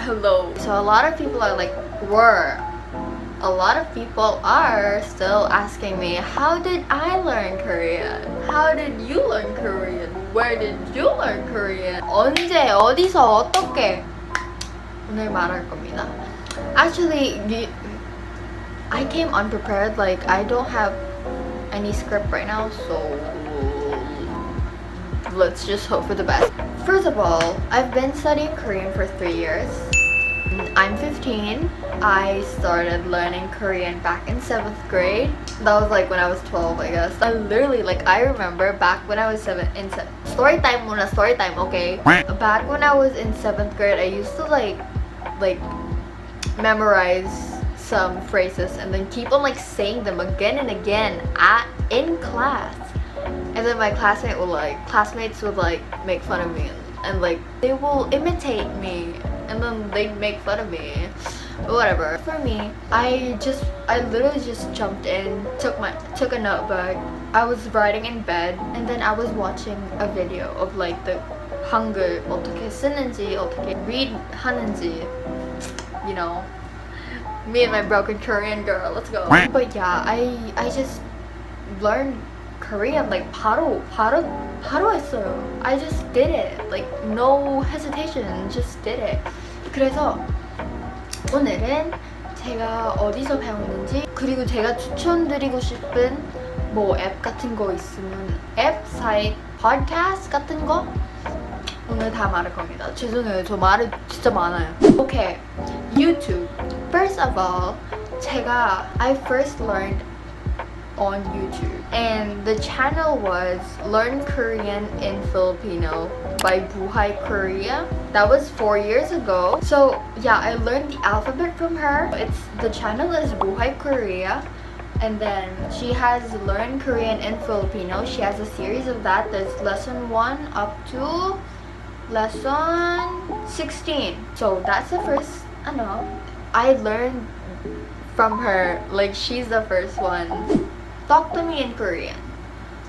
hello. So a lot of people are like, a lot of people are still asking me, how did I learn Korean? How did you learn Korean? Where did you learn Korean? 언제, 어디서, 어떻게? 오늘 말할 겁니다. Actually, I came unprepared. Like, I don't have any script right now, so let's just hope for the best. First of all, I've been studying Korean for 3 years. I'm 15. I started learning Korean back in 7th grade. That was like when I was 12, I guess. I literally, like, I remember back when I was story time muna, story time, okay? Back when I was in 7th grade, I used to like memorize some phrases and then keep on like saying them again and again in class. And then my classmates would like make fun of me and like they will imitate me and then they'd make fun of me. But whatever. For me, I literally just jumped in, took a notebook. I was writing in bed and then I was watching a video of like the 한글 어떻게 쓰는지, 어떻게 read 하는지, you know. Me and my broken Korean girl, let's go. But yeah, I just learned Korean like 바로 했어요. I just did it. Like no hesitation, just did it. 그래서 오늘은 제가 어디서 배웠는지 그리고 제가 추천드리고 싶은 뭐 앱 같은 거 있으면 앱, 사이트, 팟캐스트 같은 거 오늘 다 말할 겁니다. 죄송해요. 저 말이 진짜 많아요. Okay, YouTube. First of all, I first learned on YouTube and the channel was Learn Korean in Filipino by Buhay Korea. That was 4 years ago. So yeah, I learned the alphabet from her. The channel is Buhay Korea and then she has Learn Korean in Filipino. She has a series of that. There's lesson 1 up to lesson 16. So that's the first I learned from her. Like she's the first one. Talk to me in Korean.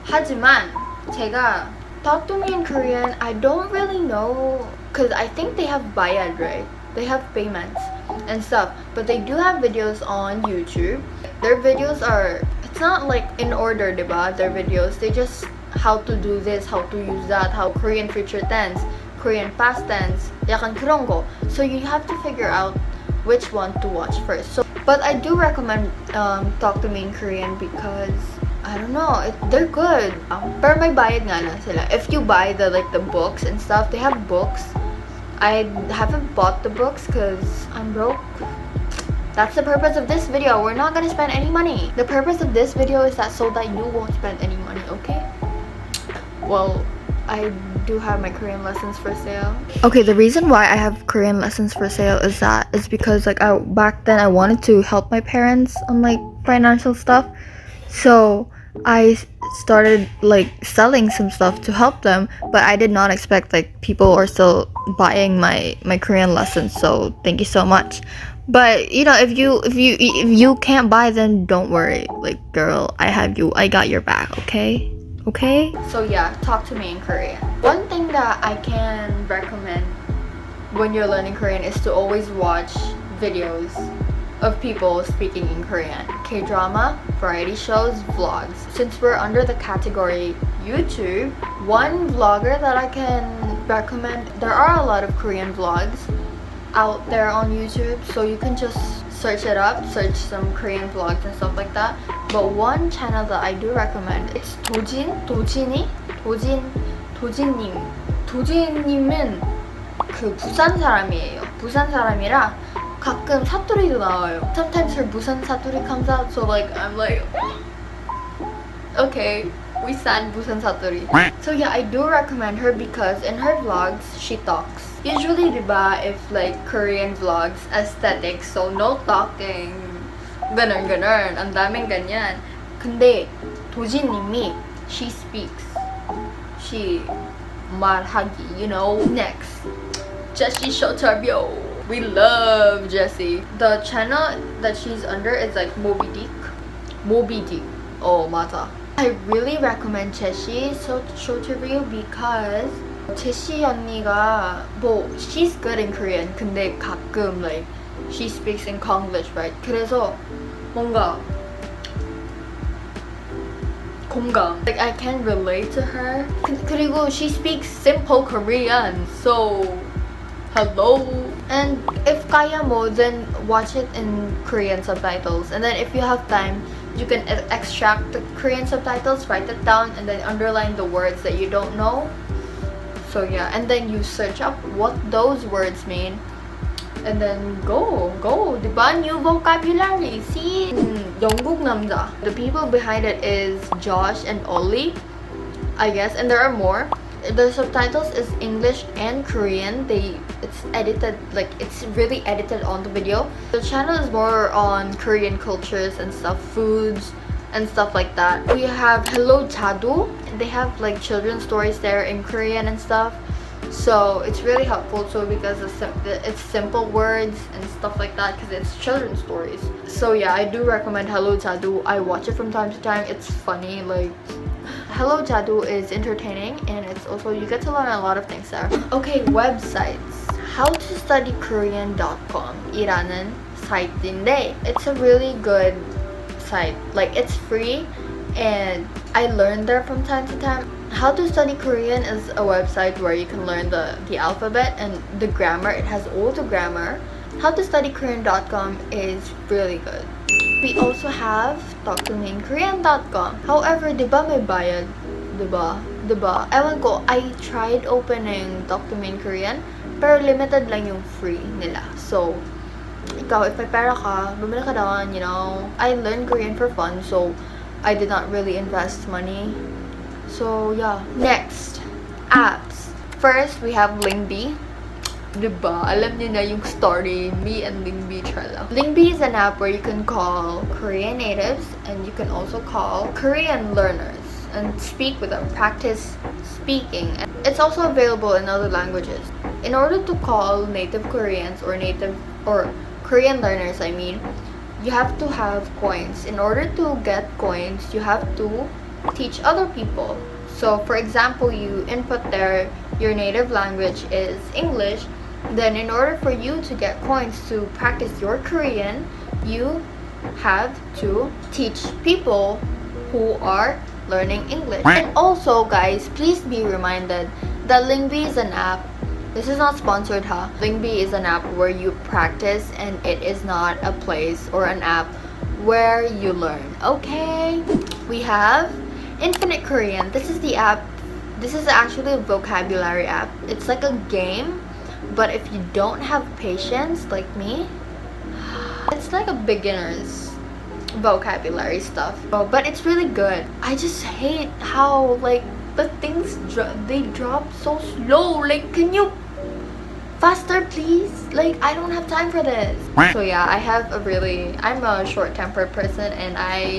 하지만 제가 talk to me in Korean, I don't really know because I think they have bayad, right? They have payments and stuff, but they do have videos on YouTube. Their videos are, it's not like in order, diba? Their videos, they just how to do this, how to use that, how Korean future tense, Korean past tense, 약간 그런 거. So you have to figure out which one to watch first. So, but I do recommend Talk to Me in Korean because I don't know, they're good. Pero may bayad nga na sila. If you buy the books and stuff, they have books. I haven't bought the books because I'm broke. That's the purpose of this video. We're not gonna spend any money. The purpose of this video is so that you won't spend any money, okay? Well, I do have my Korean lessons for sale. Okay, the reason why I have Korean lessons for sale is because like back then I wanted to help my parents on like financial stuff. So I started like selling some stuff to help them, but I did not expect like people are still buying my Korean lessons. So thank you so much. But you know, if you can't buy, then don't worry. Like girl, I have you. I got your back, okay? Okay? So yeah, talk to me in Korean. One thing that I can recommend when you're learning Korean is to always watch videos of people speaking in Korean. K-drama, variety shows, vlogs. Since we're under the category YouTube, one vlogger that I can recommend, there are a lot of Korean vlogs out there on YouTube, so you can just search it up, search some Korean vlogs and stuff like that. But one channel that I do recommend, it's 도진님은 그 부산 사람이에요. 부산 사람이라 가끔 사투리도 나와요. Sometimes her 부산 사투리 comes out, so like I'm like, okay, we stand 부산 사투리. So yeah, I do recommend her because in her vlogs she talks. Usually, diba, if like Korean vlogs, aesthetic, so no talking, ganun, ang daming ganyan. 근데 도진님이, she speaks, she 말하기, you know. Next, Jessie Shotabyo. We love Jessie. The channel that she's under is like Moby Dick. Oh, 맞아. I really recommend Jessie Shotabyo because 제시 언니가 뭐 she's good in Korean 근데 가끔 like she speaks in Konglish, right? 그래서 뭔가 공감. Like I can relate to her. 그리고 she speaks simple Korean, so hello. And if kaya mo, then watch it in Korean subtitles. And then if you have time, you can extract the Korean subtitles, write it down, and then underline the words that you don't know. So yeah, and then you search up what those words mean. And then go, diba? New vocabulary. See? 영국 남자. The people behind it is Josh and Ollie, I guess, and there are more. The subtitles is English and Korean. It's edited, like it's really edited on the video. The channel is more on Korean cultures and stuff, foods and stuff like that. We have Hello Jadu. They have like children's stories there in Korean and stuff. So it's really helpful too because it's simple words and stuff like that because it's children's stories. So yeah, I do recommend Hello Jadu. I watch it from time to time. It's funny. Like Hello Jadu is entertaining and it's also you get to learn a lot of things there. Okay, websites. howtostudykorean.com 이라는 사이트인데 it's a really good site. Like it's free and I learn there from time to time. How to Study Korean is a website where you can learn the alphabet and the grammar. It has all the grammar. howtostudykorean.com is really good. We also have talktomeInKorean.com. However, diba may bayad? Diba? Ewan ko, I tried opening Talk to Me in Korean, pero limited lang yung free nila. So, ikaw, if may pera ka, bumili ka doon, you know. I learned Korean for fun, so I did not really invest money. So, yeah. Next, apps. First, we have Lingbi. Diba? Alam niyo na yung story, me and Lingbi Trello. Lingbi is an app where you can call Korean natives and you can also call Korean learners and speak with them, practice speaking. It's also available in other languages. In order to call native Koreans or Korean learners, I mean, you have to have coins. In order to get coins, you have to teach other people. So for example, you input there your native language is English, then in order for you to get coins to practice your Korean, you have to teach people who are learning English. And also guys, please be reminded that Lingbi is an app. This is not sponsored, huh? Lingbi is an app where you practice and it is not a place or an app where you learn. Okay? We have Infinite Korean. This is the app. This is actually a vocabulary app. It's like a game, but if you don't have patience like me, it's like a beginner's vocabulary stuff. But it's really good. I just hate how like the things they drop so slow. Like, can you faster please? Like, I don't have time for this. So yeah, I'm a short-tempered person and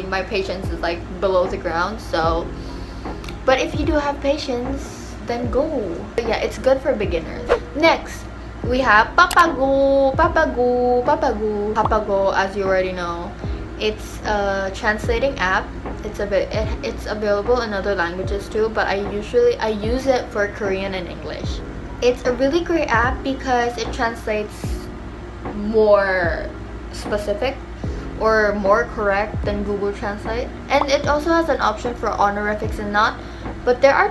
my patience is like below the ground. So, but if you do have patience, then go. But yeah, it's good for beginners. Next, we have Papago. Papago, as you already know, it's a translating app. It's available in other languages too, but I use it for Korean and English. It's a really great app because it translates more specific or more correct than Google Translate, and it also has an option for honorifics and not. But there are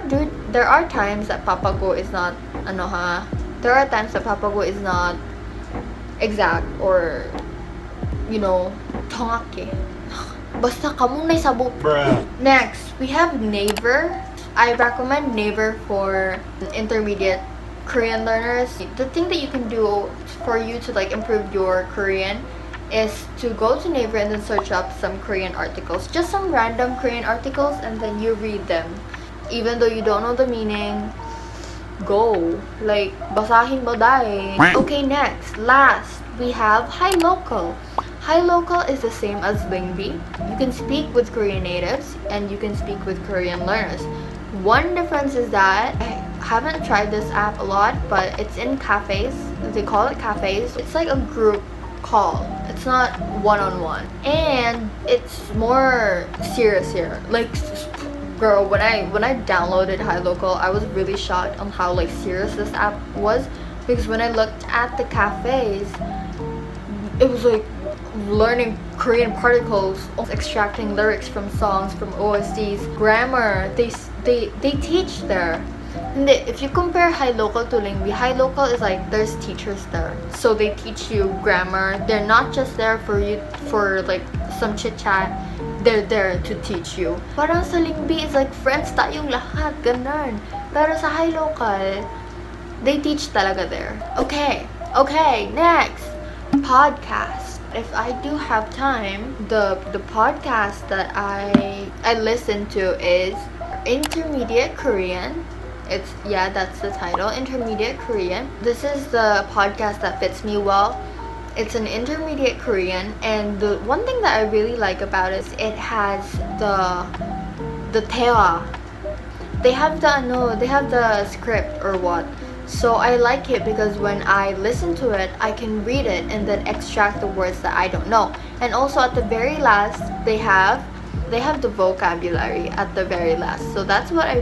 times that Papago is not there are times that Papago is not exact or 정확해. Basta kamong naisabot. Next, we have Naver. I recommend Naver for intermediate Korean learners. The thing that you can do for you to like improve your Korean is to go to Naver and then search up some Korean articles, just some random Korean articles, and then you read them. Even though you don't know the meaning, go. Like, basahin mo dai. Okay, last, we have Hi Local. Hi Local is the same as Lingbi. You can speak with Korean natives and you can speak with Korean learners. One difference is that I haven't tried this app a lot, but it's in cafes. They call it cafes. It's like a group call. It's not one-on-one. And it's more serious here. Like, Girl, when I downloaded HiLocal, I was really shocked on how like serious this app was, because when I looked at the cafes, it was like learning Korean particles, extracting lyrics from songs, from OSTs, grammar. They teach there. And if you compare HiLocal to Lingvi, HiLocal is like there's teachers there, so they teach you grammar. They're not just there for you for like some chit chat. They're there to teach you. Parang sa Lingvi is like friends tayong lahat, ganun. Pero sa HiLocal, they teach talaga there. Okay, next, podcast. If I do have time, the podcast that I listen to is Intermediate Korean. That's the title, Intermediate Korean. This is the podcast that fits me well. It's an intermediate Korean, and the one thing that I really like about it is it has the 대화. They have the script or what. So I like it because when I listen to it, I can read it and then extract the words that I don't know. And also at the very last, they have the vocabulary at the very last. So that's what I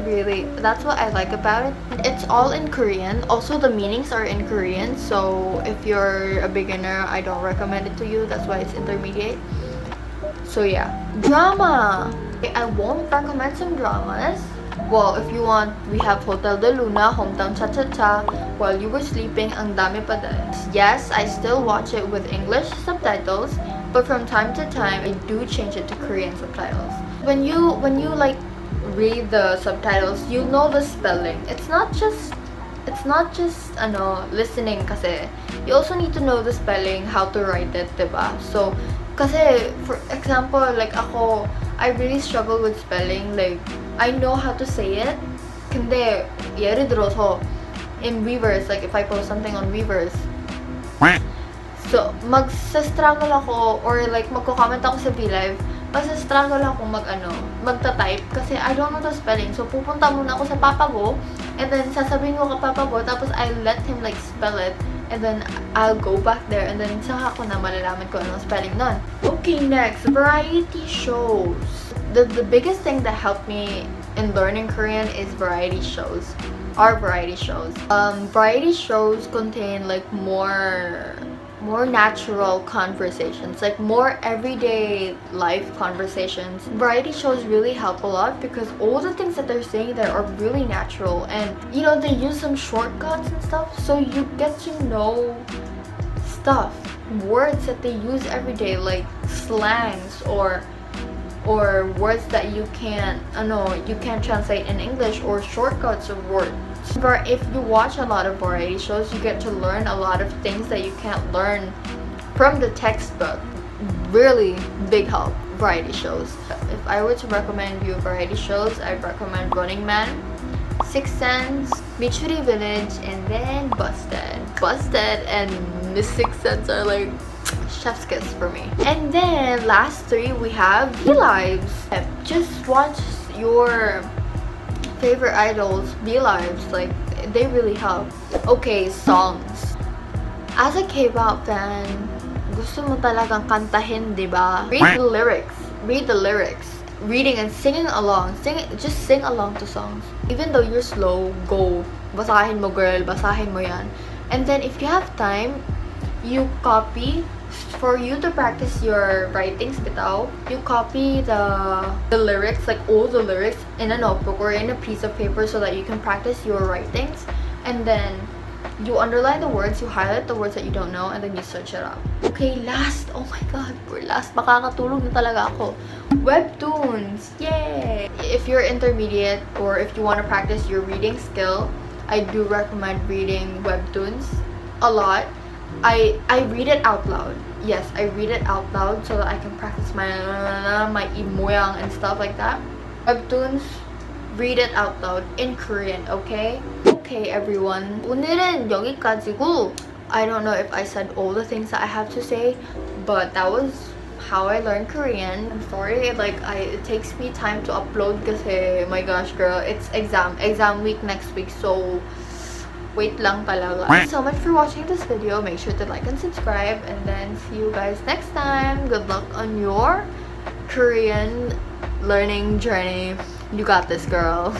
like about it. It's all in Korean. Also the meanings are in Korean. So if you're a beginner, I don't recommend it to you. That's why it's intermediate. So yeah. Drama. I won't recommend some dramas. Well, if you want, we have Hotel de Luna, Hometown Cha-Cha-Cha, While You Were Sleeping, Ang Dami Pa Din. Yes, I still watch it with English subtitles, but from time to time, I do change it to Korean subtitles. When you like read the subtitles, you know the spelling. It's not just listening kasi. You also need to know the spelling, how to write it, diba? So, kasi, for example, like ako, I really struggle with spelling. Like, I know how to say it. 근데 예를 들어서 in Weverse, like if I post something on Weverse, so magsa-struggle ako or like magko-comment ako sa Vlive, magsa-struggle ako magta-type kasi I don't know the spelling. So pupunta muna ako sa papa ko and then sasabihin ko kay papa ko, tapos I let him like spell it and then I'll go back there and then saka ko na malalaman ko anong spelling nun. Okay, next, variety shows. The biggest thing that helped me in learning Korean is variety shows. Variety shows contain like more natural conversations, like more everyday life conversations. Variety shows really help a lot because all the things that they're saying there are really natural, and you know, they use some shortcuts and stuff, so you get to know stuff, words that they use every day, like slangs or words that you can't translate in English, or shortcuts of words. But if you watch a lot of variety shows, you get to learn a lot of things that you can't learn from the textbook. Really big help, variety shows. If I were to recommend you variety shows, I'd recommend Running Man, Sixth Sense, Michuri Village, and then Busted. Busted and Miss Sixth Sense are like chef's kiss for me. And then last three, we have Vlives. Just watch your favorite idols Vlives, like they really help. Okay, songs. As a K-pop fan, gusto mo talagang kantahin, diba? Read the lyrics. Reading and singing along. Just sing along to songs. Even though you're slow, go. Basahin mo, girl. Basahin mo yan. And then if you have time, you copy. For you to practice your writings, you copy the lyrics, like all the lyrics, in a notebook or in a piece of paper so that you can practice your writings. And then you underline the words, you highlight the words that you don't know, and then you search it up. Okay, last. Oh my god, we're last. Makakatulog na talaga ako. Webtoons. Yay! If you're intermediate or if you want to practice your reading skill, I do recommend reading Webtoons a lot. I read it out loud. Yes, I read it out loud so that I can practice my imoyang and stuff like that. Webtoons, read it out loud in Korean, okay? Okay, everyone. 오늘은 여기까지고. I don't know if I said all the things that I have to say, but that was how I learned Korean. I'm sorry, it takes me time to upload kasi, my gosh, girl, it's exam week next week, so wait lang talaga. Thank you so much for watching this video. Make sure to like and subscribe, and then see you guys next time. Good luck on your Korean learning journey. You got this, girl.